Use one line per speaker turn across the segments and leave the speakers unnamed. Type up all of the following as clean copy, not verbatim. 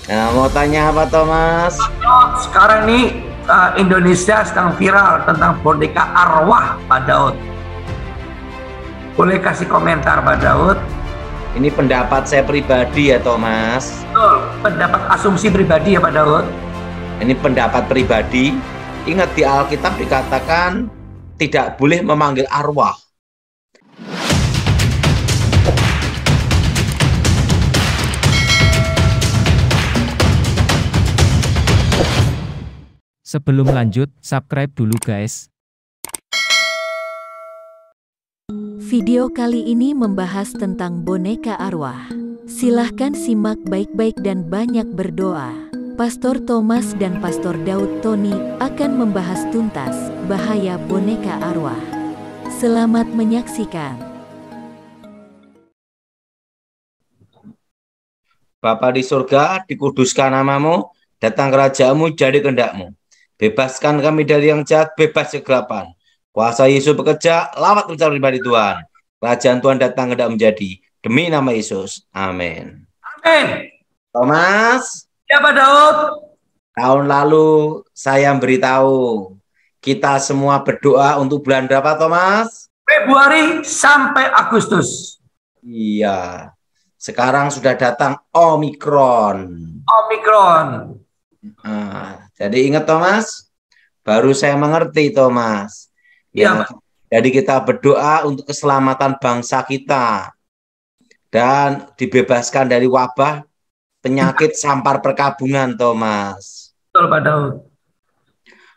Nah, mau tanya apa Thomas?
Sekarang ini Indonesia sedang viral tentang boneka arwah Pak Daud. Boleh kasih komentar Pak Daud?
Ini pendapat saya pribadi ya Thomas.
Betul, pendapat asumsi pribadi ya Pak Daud.
Ini pendapat pribadi. Ingat di Alkitab dikatakan tidak boleh memanggil arwah.
Sebelum lanjut, subscribe dulu guys.
Video kali ini membahas tentang boneka arwah. Silahkan simak baik-baik dan banyak berdoa. Pastor Thomas dan Pastor Daud Tony akan membahas tuntas bahaya boneka arwah. Selamat menyaksikan.
Bapa di surga, dikuduskan namamu, datang kerajaanmu, jadi kehendakmu. Bebaskan kami dari yang jahat, bebas kegelapan. Kuasa Yesus bekerja, lawat rencana pribadi Tuhan. Kerajaan Tuhan datang hendak menjadi. Demi nama Yesus. Amin.
Amin.
Thomas,
Ya Pak Daud.
tahun lalu saya beritahu kita semua berdoa untuk bulan berapa Thomas?
Februari sampai Agustus.
Iya. Sekarang sudah datang Omikron.
Omikron.
Nah, jadi ingat Thomas, baru saya mengerti Thomas.
Ya,
Jadi kita berdoa untuk keselamatan bangsa kita dan dibebaskan dari wabah penyakit sampar perkabungan Thomas.
betul Pak Daud.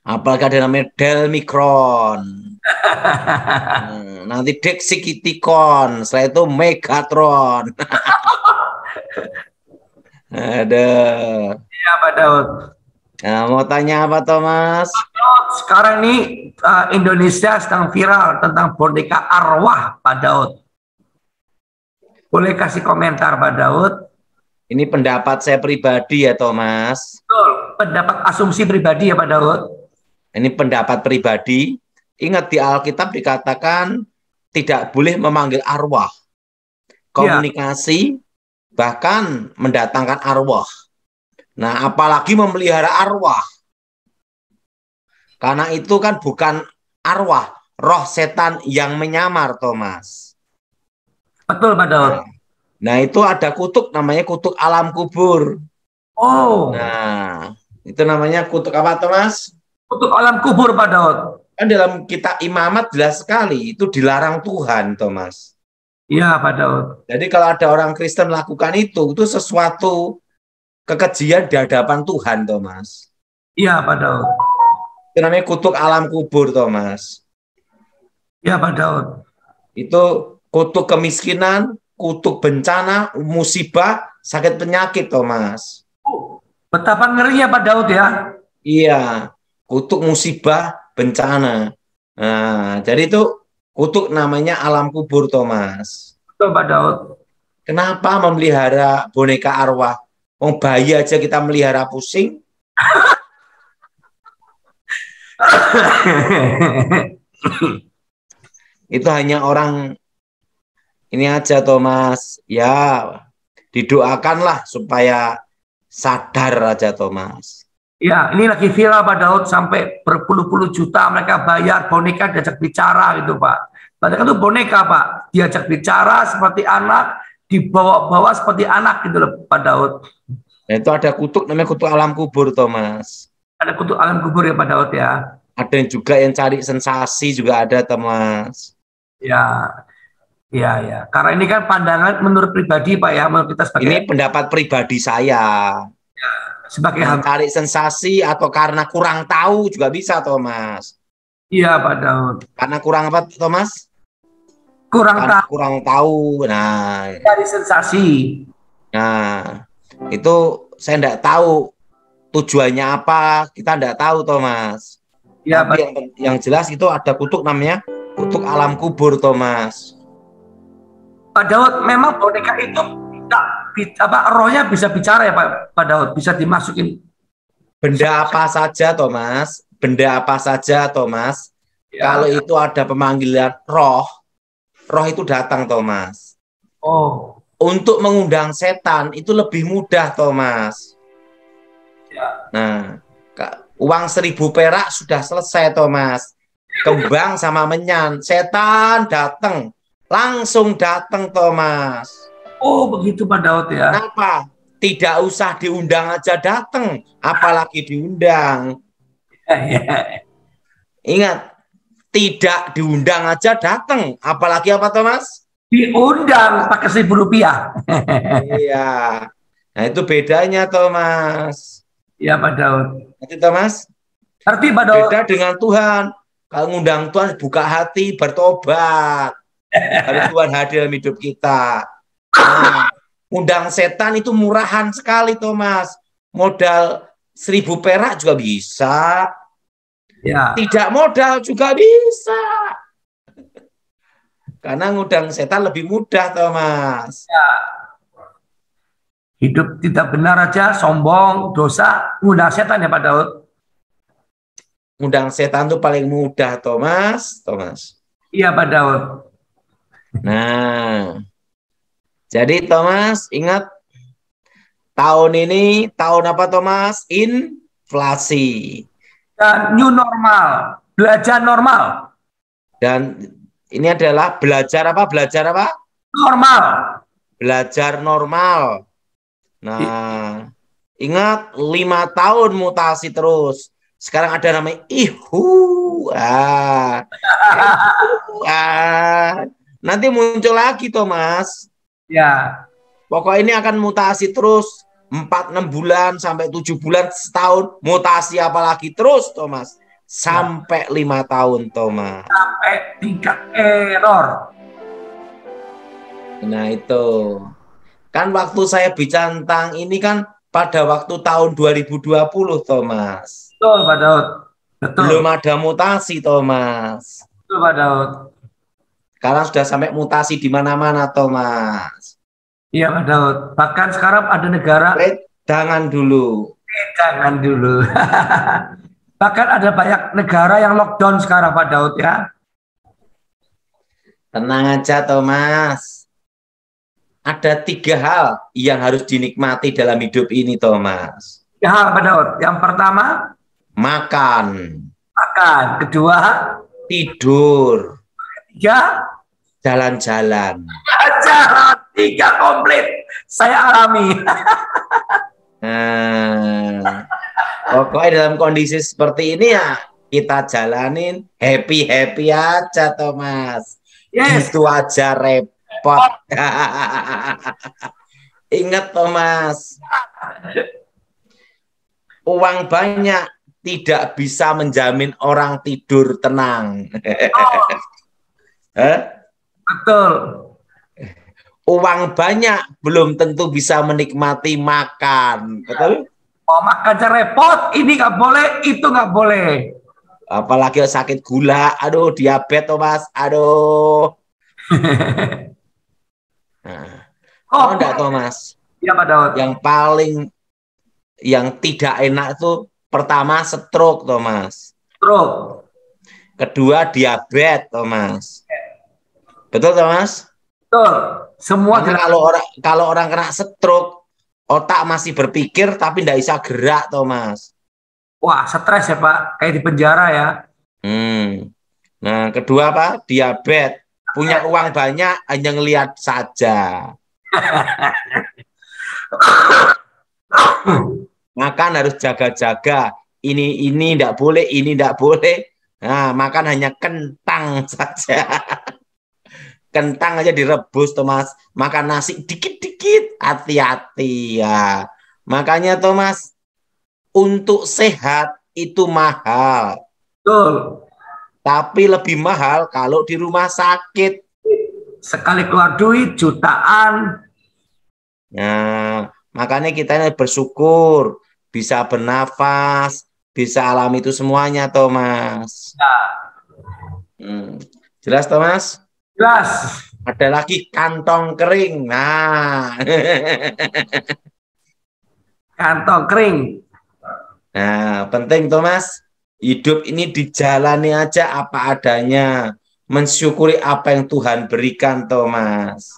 Apalagi ada namanya Delmikron. Nanti Dexikitikon, setelah itu Megatron. Ada.
Ya Pak Daud.
Nah, mau tanya apa Thomas?
Sekarang ini Indonesia sedang viral tentang boneka arwah Pak Daud. Boleh kasih komentar Pak Daud?
Ini pendapat saya pribadi ya Thomas.
Betul, pendapat asumsi pribadi ya Pak Daud.
Ini pendapat pribadi. Ingat di Alkitab dikatakan tidak boleh memanggil arwah. Komunikasi bahkan mendatangkan arwah. Nah, apalagi memelihara arwah. Karena itu kan bukan arwah, roh setan yang menyamar, Thomas.
Betul, Pak Daud.
Nah, itu ada kutuk, namanya kutuk alam kubur.
Oh.
Nah, itu namanya kutuk apa, Thomas?
Kutuk alam kubur, Pak Daud.
Kan dalam kitab Imamat jelas sekali, itu dilarang Tuhan, Thomas.
Iya, Pak Daud.
Jadi kalau ada orang Kristen melakukan itu sesuatu kekejian di hadapan Tuhan, Thomas.
Iya, Pak Daud.
Itu namanya kutuk alam kubur, Thomas.
Iya, Pak Daud.
Itu kutuk kemiskinan, kutuk bencana, musibah, sakit penyakit, Thomas.
Betapa ngerinya Pak Daud ya.
Iya, kutuk musibah, bencana. Nah, jadi itu kutuk namanya alam kubur, Thomas.
Betul, Pak Daud.
Kenapa memelihara boneka arwah? Oh, bayi aja kita melihara pusing. Itu hanya orang ini aja, Thomas. Ya, didoakanlah supaya sadar aja, Thomas.
Ya, ini lagi viral Pak Daud, sampai berpuluh-puluh juta mereka bayar boneka diajak bicara gitu Pak. Padahal itu boneka Pak, diajak bicara seperti anak, dibawa-bawa seperti anak gitu loh Pak Daud.
Nah, itu ada kutuk namanya kutuk alam kubur, Thomas.
Ada kutuk alam kubur ya Pak Daud ya.
Ada yang juga yang cari sensasi juga ada, Thomas.
Ya, ya, ya. Karena ini kan pandangan menurut pribadi Pak ya, menurut kita sebagai.
Ini pendapat pribadi saya.
Sebagai
cari sensasi atau karena kurang tahu juga bisa, Thomas.
Iya Pak Daud.
Karena kurang apa, Thomas?
Kurang
tahu. Nah,
cari sensasi.
Nah, itu saya enggak tahu tujuannya apa, kita enggak tahu, Thomas.
Ya,
tapi yang jelas itu ada kutuk namanya kutuk alam kubur, Thomas.
Pak Daud, memang boneka itu rohnya bisa bicara ya Pak Daud, bisa dimasukin
benda apa saja, Thomas. Benda apa saja, Thomas. Ya. Kalau itu ada pemanggilan roh itu datang, Thomas.
Oh.
Untuk mengundang setan itu lebih mudah, Thomas.
Ya.
Nah, uang 1.000 perak sudah selesai, Thomas. Kembang sama menyan, setan datang, langsung datang, Thomas.
Oh, begitu Pak Daud ya.
Kenapa? Tidak usah diundang aja datang, apalagi diundang.
Ya.
Ingat, tidak diundang aja datang, apalagi apa, Thomas?
Diundang pakai 1.000 rupiah.
Iya. Nah, itu bedanya, Thomas.
Ya Pak Daud.
Itu, Thomas.
Ngerti Pak Daud.
Beda dengan Tuhan. Kalau ngundang Tuhan, buka hati, bertobat. Harus Tuhan hadir dalam hidup kita. Nah, undang setan itu murahan sekali, Thomas. Modal 1.000 perak juga bisa.
Ya.
Tidak modal juga bisa. Karena ngundang setan lebih mudah, Thomas.
Ya. Hidup tidak benar aja, sombong, dosa, ngundang setan ya Pak Daud.
Ngundang setan itu paling mudah, Thomas.
Iya Pak Daud.
Nah, jadi Thomas, ingat tahun ini tahun apa, Thomas? Inflasi.
Dan new normal, belajar normal.
Dan ini adalah belajar apa?
Normal.
Belajar normal. Nah, ingat 5 tahun mutasi terus. Sekarang ada namanya ihu. Nanti muncul lagi, Thomas.
Ya.
Pokoknya ini akan mutasi terus. 4-6 bulan sampai 7 bulan, setahun. Mutasi apalagi terus, Thomas. Sampai 5 tahun, Thomas.
Sampai tingkat error.
Nah, itu. Kan waktu saya bicara tentang ini kan pada waktu tahun 2020, Thomas.
Betul Pak Daud. Betul.
Belum ada mutasi, Thomas.
Betul Pak Daud.
Sekarang sudah sampai mutasi di mana-mana, Thomas.
Iya Pak Daud. Bahkan sekarang ada negara.
Jangan dulu.
Jangan dulu. Bahkan ada banyak negara yang lockdown sekarang Pak Daud ya.
Tenang aja, Thomas. Ada 3 hal yang harus dinikmati dalam hidup ini, Thomas.
Ya Pak Daud. Yang pertama,
makan.
Makan. Kedua,
tidur.
Ketiga,
jalan-jalan.
Jalan 3 komplit. Saya alami.
Nah, pokoknya dalam kondisi seperti ini ya kita jalanin happy aja, Thomas.
Yes.
Gitu aja repot. Ingat, Thomas, uang banyak tidak bisa menjamin orang tidur tenang.
Betul.
Uang banyak belum tentu bisa menikmati makan, betul?
Mau makan aja repot, ini nggak boleh, itu nggak boleh.
Apalagi sakit gula, aduh, diabetes, Thomas, aduh. Nah, oh enggak, Thomas?
Ya Pak Daud.
Yang tidak enak itu pertama stroke, Thomas.
Stroke.
Kedua diabetes, Thomas. Betul, Thomas?
Betul. Semua
kalau orang kena stroke, otak masih berpikir tapi tidak bisa gerak, Thomas.
Wah, stres ya Pak, kayak di penjara ya.
Nah, kedua apa? Diabetes. Punya uang banyak, hanya ngelihat saja. Makan harus jaga-jaga. Ini tidak boleh, ini tidak boleh. Nah, makan hanya kentang saja. Kentang aja direbus, Thomas. Makan nasi dikit-dikit, hati-hati ya. Makanya, Thomas, untuk sehat itu mahal.
Betul.
Tapi lebih mahal kalau di rumah sakit.
Sekali keluar duit jutaan.
Nah, makanya kita bersyukur bisa bernafas, bisa alami itu semuanya, Thomas.
Ya.
Jelas, Thomas?
Jelas.
Ada lagi kantong kering. Nah.
Kantong kering.
Nah, penting, Thomas. Hidup ini dijalani aja apa adanya. Mensyukuri apa yang Tuhan berikan, Thomas.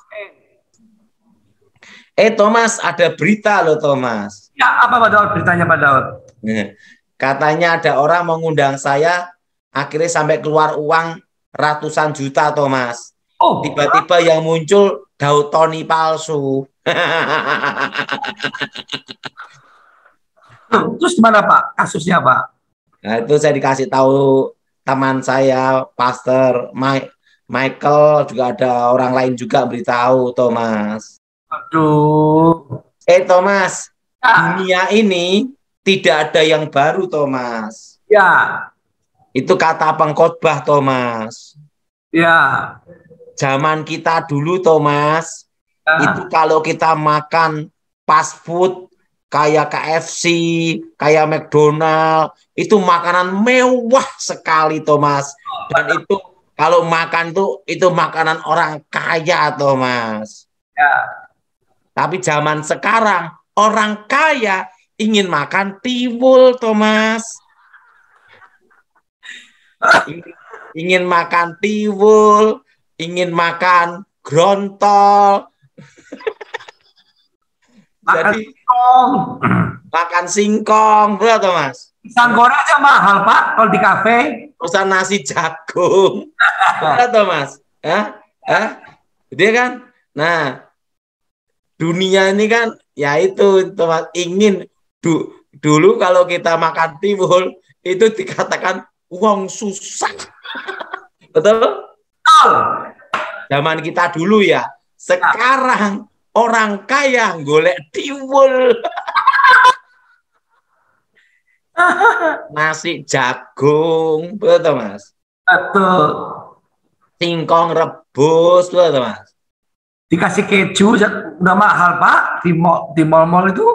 Thomas, ada berita loh Thomas.
Ya, apa Pak Daud beritanya Pak Daud?
Katanya ada orang mengundang saya, akhirnya sampai keluar uang ratusan juta Thomas.
Oh,
Tiba-tiba yang muncul Daud Tony palsu.
terus gimana Pak? Kasusnya Pak?
Nah, itu saya dikasih tahu teman saya, Pastor Michael, juga ada orang lain juga beritahu Thomas.
Aduh.
Thomas,
Ya,
dunia ini tidak ada yang baru Thomas.
ya,
Itu kata pengkhotbah Thomas.
ya.
Zaman kita dulu Thomas,
Ya.
itu kalau kita makan fast food kayak KFC, kayak McDonald, itu makanan mewah sekali Thomas. Dan itu kalau makan itu makanan orang kaya Thomas.
Ya.
Tapi zaman sekarang orang kaya ingin makan tiwul Thomas. Ingin makan tiwul, ingin makan grontol.
Makan
Jadi
singkong.
makan singkong, betul Thomas.
Pisang goreng aja mahal Pak kalau di kafe.
Pesan nasi jagung, betul Thomas. Dia kan. Nah, dunia ini kan, ya itu Thomas, ingin dulu kalau kita makan tiwul itu dikatakan uang susah, betul?
Betul.
Zaman kita dulu ya. Sekarang orang kaya golek tiwul. Nasi jagung, betul Mas.
Betul.
Singkong rebus, betul Mas.
Dikasih keju udah mahal Pak di mall-mall itu.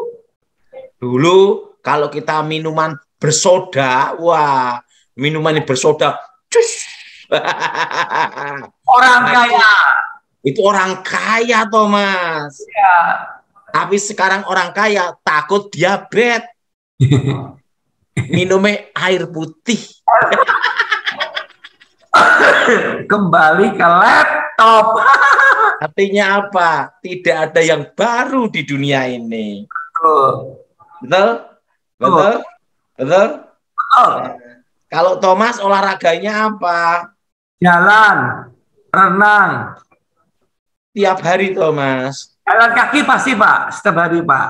Dulu kalau kita minuman bersoda, wah, minuman yang bersoda, cus.
Orang kaya.
Itu orang kaya, Thomas.
Ya.
Tapi sekarang orang kaya takut diabetes. Minumnya air putih.
Kembali ke laptop.
Artinya apa? Tidak ada yang baru di dunia ini.
Betul.
Betul? Betul? Betul?
Betul.
Kalau Thomas olahraganya apa?
Jalan, renang.
Tiap hari Thomas.
Jalan kaki pasti Pak, setiap hari Pak.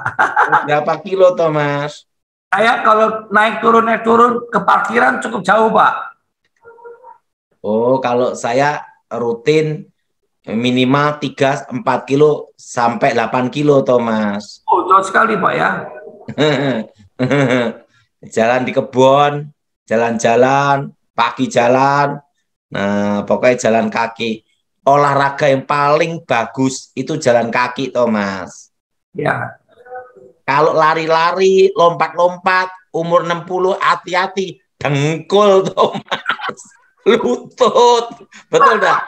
Berapa kilo Thomas?
Saya kalau naik turun ke parkiran cukup jauh Pak.
Oh, kalau saya rutin minimal 3-4 kilo sampai 8 kilo Thomas.
Oh, jauh sekali Pak ya.
Jalan di kebun, jalan-jalan, pagi jalan. Nah, pokoknya jalan kaki. Olahraga yang paling bagus itu jalan kaki, Thomas.
Ya.
Kalau lari-lari, lompat-lompat, umur 60, hati-hati. Dengkul, Thomas. Lutut. Betul dah.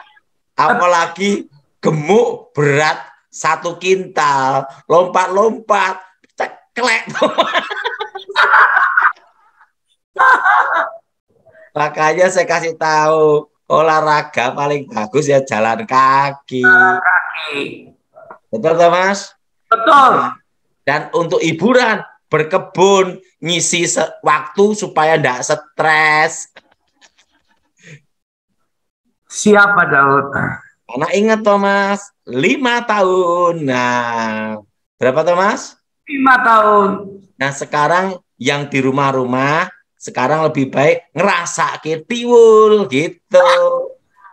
Apalagi gemuk, berat, 1 kintal. Lompat-lompat, ceklek, Thomas. Makanya saya kasih tahu, olahraga paling bagus ya jalan kaki. Betul, Thomas?
Betul.
Dan untuk hiburan, berkebun, ngisi waktu supaya tidak stres.
Siapa Daud?
Karena ingat, Thomas, 5 tahun. Nah, berapa, Thomas?
5 tahun.
Nah, sekarang yang di rumah-rumah, sekarang lebih baik ngerasa tiwul gitu.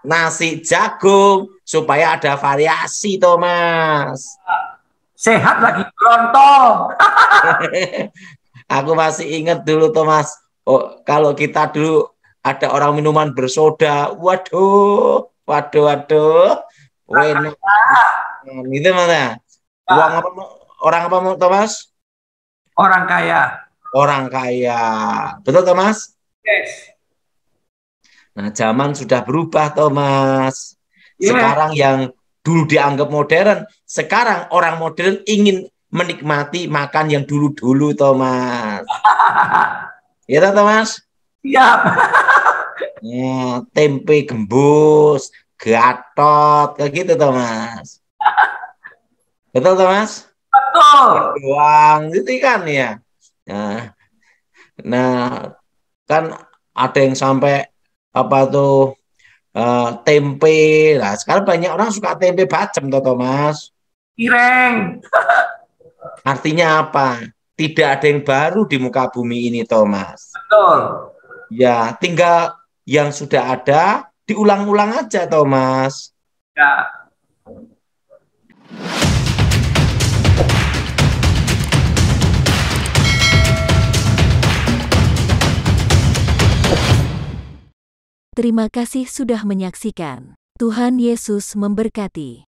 Nasi jagung supaya ada variasi, Thomas.
Sehat lagi grontol.
Aku masih ingat dulu, Thomas. Oh, kalau kita dulu ada orang minuman bersoda, waduh. Enak. Itu mana? Orang apa, Thomas?
Orang kaya.
Orang kaya. Betul, Thomas?
Yes.
Nah, zaman sudah berubah, Thomas.
Yeah.
Sekarang yang dulu dianggap modern, sekarang orang modern ingin menikmati makan yang dulu-dulu, Thomas. Iya, Thomas?
Siap.
Ya, tempe gembus, gatot, kayak gitu, Thomas. Betul, Thomas?
Betul.
doang gitu kan ya. Nah, kan ada yang sampai apa tuh tempe. Nah, sekarang banyak orang suka tempe bacem toh Thomas.
Ireng.
Artinya apa? Tidak ada yang baru di muka bumi ini Thomas.
Betul.
Ya, tinggal yang sudah ada diulang-ulang aja Thomas.
Ya.
Terima kasih sudah menyaksikan. Tuhan Yesus memberkati.